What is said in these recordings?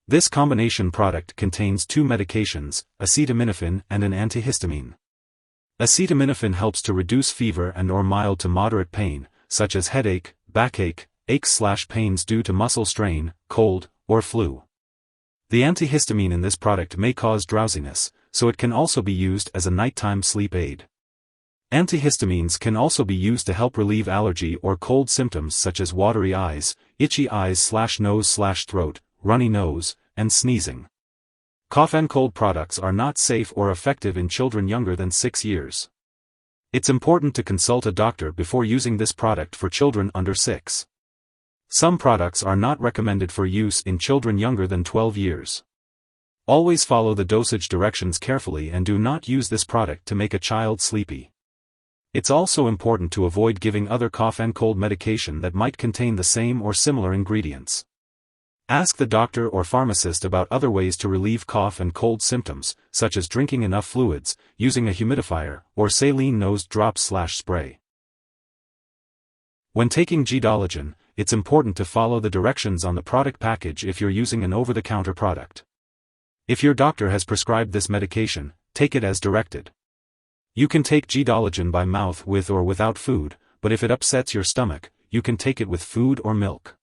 This combination product contains two medications, acetaminophen and an antihistamine. Acetaminophen helps to reduce fever and/or mild to moderate pain, such as headache, backache, aches/pains due to muscle strain, cold, or flu. The antihistamine in this product may cause drowsiness, so it can also be used as a nighttime sleep aid. Antihistamines can also be used to help relieve allergy or cold symptoms such as watery eyes, itchy eyes/nose/throat, runny nose, and sneezing. Cough and cold products are not safe or effective in children younger than 6 years. It's important to consult a doctor before using this product for children under 6. Some products are not recommended for use in children younger than 12 years. Always follow the dosage directions carefully and do not use this product to make a child sleepy. It's also important to avoid giving other cough and cold medication that might contain the same or similar ingredients. Ask the doctor or pharmacist about other ways to relieve cough and cold symptoms, such as drinking enough fluids, using a humidifier, or saline nose drops/spray. When taking G-Dologen, it's important to follow the directions on the product package if you're using an over-the-counter product. If your doctor has prescribed this medication, take it as directed. You can take G-Dologen by mouth with or without food, but if it upsets your stomach, you can take it with food or milk.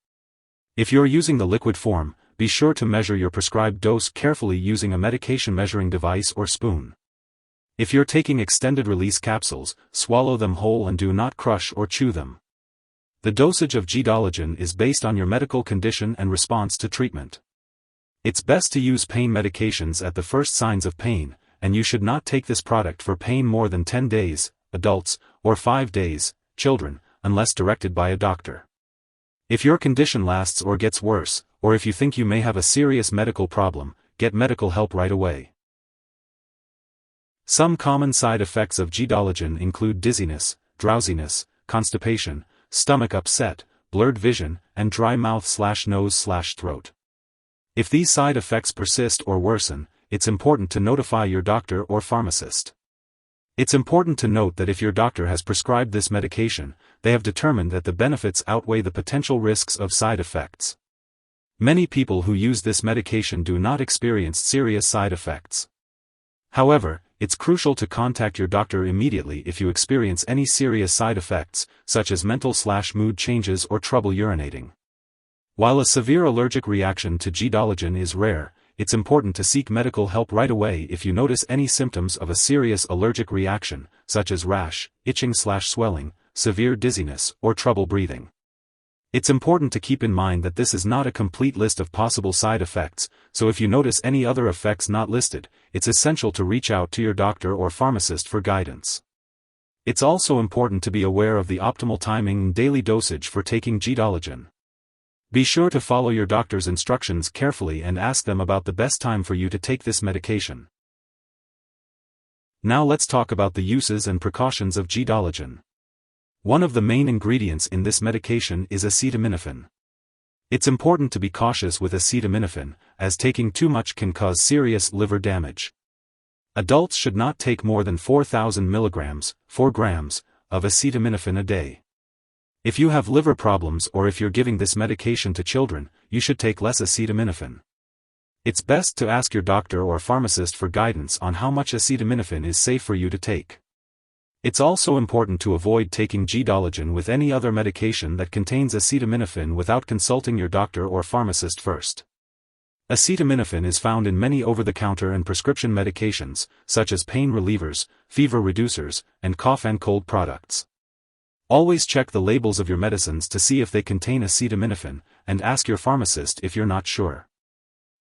If you're using the liquid form, be sure to measure your prescribed dose carefully using a medication measuring device or spoon. If you're taking extended-release capsules, swallow them whole and do not crush or chew them. The dosage of G-Dologen is based on your medical condition and response to treatment. It's best to use pain medications at the first signs of pain, and you should not take this product for pain more than 10 days, adults, or 5 days, children, unless directed by a doctor. If your condition lasts or gets worse, or if you think you may have a serious medical problem, get medical help right away. Some common side effects of G-Dologen include dizziness, drowsiness, constipation, stomach upset, blurred vision, and dry mouth/nose/throat. If these side effects persist or worsen, it's important to notify your doctor or pharmacist. It's important to note that if your doctor has prescribed this medication, they have determined that the benefits outweigh the potential risks of side effects. Many people who use this medication do not experience serious side effects. However, it's crucial to contact your doctor immediately if you experience any serious side effects, such as mental/mood changes or trouble urinating. While a severe allergic reaction to G-Dologen is rare, it's important to seek medical help right away if you notice any symptoms of a serious allergic reaction, such as rash, itching/swelling, severe dizziness, or trouble breathing. It's important to keep in mind that this is not a complete list of possible side effects, so if you notice any other effects not listed, it's essential to reach out to your doctor or pharmacist for guidance. It's also important to be aware of the optimal timing and daily dosage for taking G-Dologen. Be sure to follow your doctor's instructions carefully and ask them about the best time for you to take this medication. Now let's talk about the uses and precautions of G-Dologen. One of the main ingredients in this medication is acetaminophen. It's important to be cautious with acetaminophen, as taking too much can cause serious liver damage. Adults should not take more than 4,000 milligrams, 4 grams, of acetaminophen a day. If you have liver problems or if you're giving this medication to children, you should take less acetaminophen. It's best to ask your doctor or pharmacist for guidance on how much acetaminophen is safe for you to take. It's also important to avoid taking G-Dologen with any other medication that contains acetaminophen without consulting your doctor or pharmacist first. Acetaminophen is found in many over-the-counter and prescription medications, such as pain relievers, fever reducers, and cough and cold products. Always check the labels of your medicines to see if they contain acetaminophen, and ask your pharmacist if you're not sure.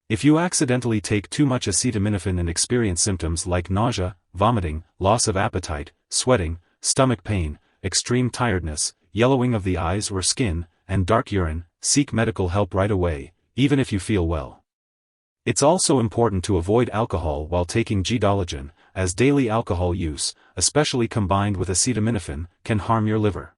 If you accidentally take too much acetaminophen and experience symptoms like nausea, vomiting, loss of appetite, sweating, stomach pain, extreme tiredness, yellowing of the eyes or skin, and dark urine, seek medical help right away, even if you feel well. It's also important to avoid alcohol while taking G-Dologen, as daily alcohol use, especially combined with acetaminophen, can harm your liver.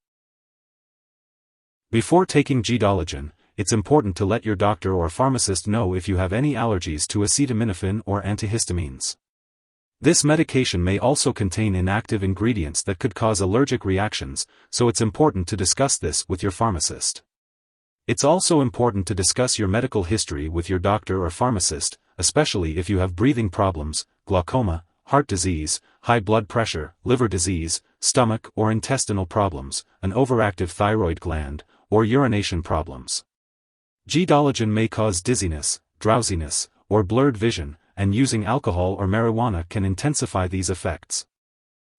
Before taking G-Dologen, it's important to let your doctor or pharmacist know if you have any allergies to acetaminophen or antihistamines. This medication may also contain inactive ingredients that could cause allergic reactions, so it's important to discuss this with your pharmacist. It's also important to discuss your medical history with your doctor or pharmacist, especially if you have breathing problems, glaucoma, heart disease, high blood pressure, liver disease, stomach or intestinal problems, an overactive thyroid gland, or urination problems. G-Dologen may cause dizziness, drowsiness, or blurred vision, and using alcohol or marijuana can intensify these effects.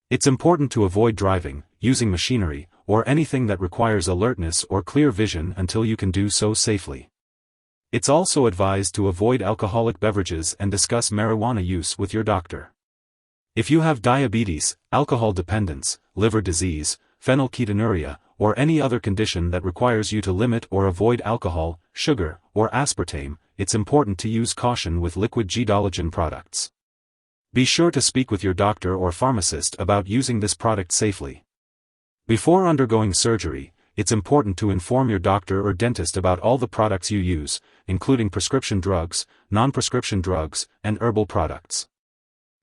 It's important to avoid driving, using machinery, or anything that requires alertness or clear vision until you can do so safely. It's also advised to avoid alcoholic beverages and discuss marijuana use with your doctor. If you have diabetes, alcohol dependence, liver disease, phenylketonuria, or any other condition that requires you to limit or avoid alcohol, sugar, or aspartame, it's important to use caution with liquid G-Dologen products. Be sure to speak with your doctor or pharmacist about using this product safely. Before undergoing surgery, it's important to inform your doctor or dentist about all the products you use, including prescription drugs, non-prescription drugs, and herbal products.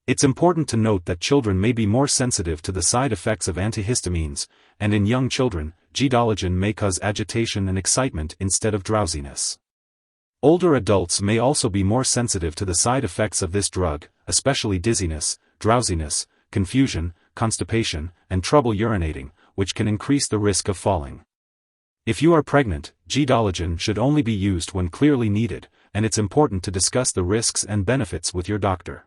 It's important to note that children may be more sensitive to the side effects of antihistamines, and in young children, G-Dologen may cause agitation and excitement instead of drowsiness. Older adults may also be more sensitive to the side effects of this drug, especially dizziness, drowsiness, confusion, constipation, and trouble urinating, which can increase the risk of falling. If you are pregnant, G-Dologen should only be used when clearly needed, and it's important to discuss the risks and benefits with your doctor.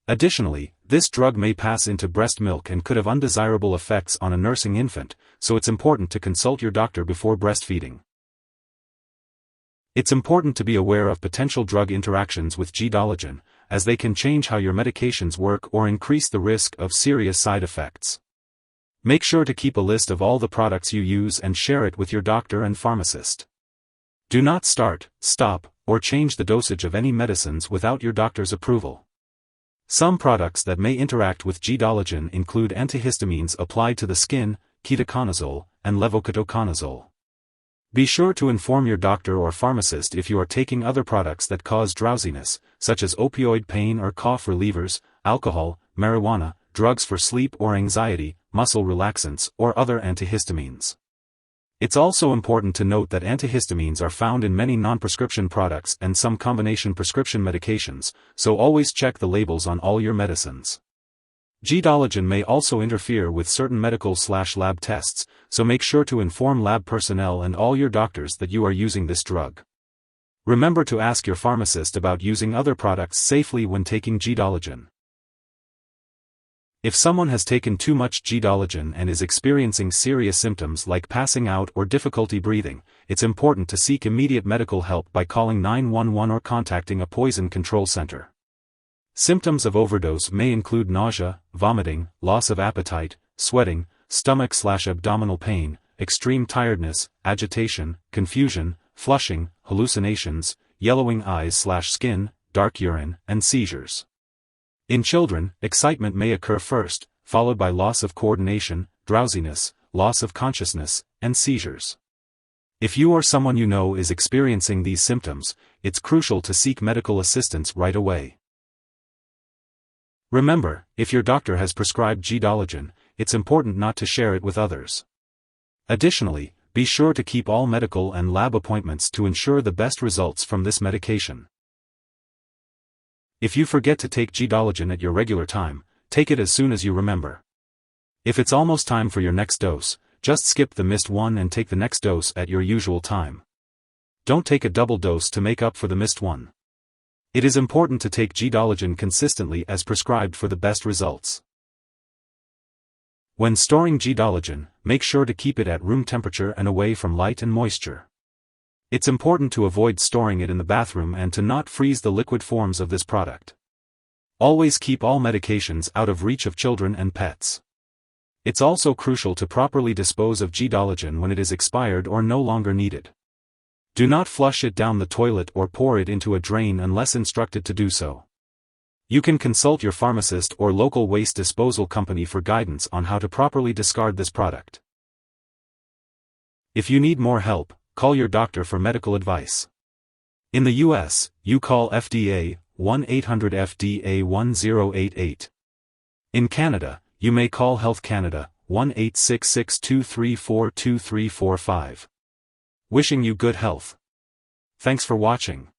Additionally, this drug may pass into breast milk and could have undesirable effects on a nursing infant, so it's important to consult your doctor before breastfeeding. It's important to be aware of potential drug interactions with G-Dologen, as they can change how your medications work or increase the risk of serious side effects. Make sure to keep a list of all the products you use and share it with your doctor and pharmacist. Do not start, stop, or change the dosage of any medicines without your doctor's approval. Some products that may interact with G-Dologen include antihistamines applied to the skin, ketoconazole, and levoketoconazole. Be sure to inform your doctor or pharmacist if you are taking other products that cause drowsiness, such as opioid pain or cough relievers, alcohol, marijuana, drugs for sleep or anxiety, muscle relaxants, or other antihistamines. It's also important to note that antihistamines are found in many non-prescription products and some combination prescription medications, so always check the labels on all your medicines. G-Dologen may also interfere with certain medical/lab tests, so make sure to inform lab personnel and all your doctors that you are using this drug. Remember to ask your pharmacist about using other products safely when taking G-Dologen. If someone has taken too much G-Dologen and is experiencing serious symptoms like passing out or difficulty breathing, it's important to seek immediate medical help by calling 911 or contacting a poison control center. Symptoms of overdose may include nausea, vomiting, loss of appetite, sweating, stomach/abdominal pain, extreme tiredness, agitation, confusion, flushing, hallucinations, yellowing eyes/skin, dark urine, and seizures. In children, excitement may occur first, followed by loss of coordination, drowsiness, loss of consciousness, and seizures. If you or someone you know is experiencing these symptoms, it's crucial to seek medical assistance right away. Remember, if your doctor has prescribed G-Dologen, it's important not to share it with others. Additionally, be sure to keep all medical and lab appointments to ensure the best results from this medication. If you forget to take G-Dologen at your regular time, take it as soon as you remember. If it's almost time for your next dose, just skip the missed one and take the next dose at your usual time. Don't take a double dose to make up for the missed one. It is important to take G-Dologen consistently as prescribed for the best results. When storing G-Dologen, make sure to keep it at room temperature and away from light and moisture. It's important to avoid storing it in the bathroom and to not freeze the liquid forms of this product. Always keep all medications out of reach of children and pets. It's also crucial to properly dispose of G-Dologen when it is expired or no longer needed. Do not flush it down the toilet or pour it into a drain unless instructed to do so. You can consult your pharmacist or local waste disposal company for guidance on how to properly discard this product. If you need more help, call your doctor for medical advice. In the US, you call FDA 1-800-FDA-1088. In Canada, you may call Health Canada 1-866-234-2345. Wishing you good health. Thanks for watching.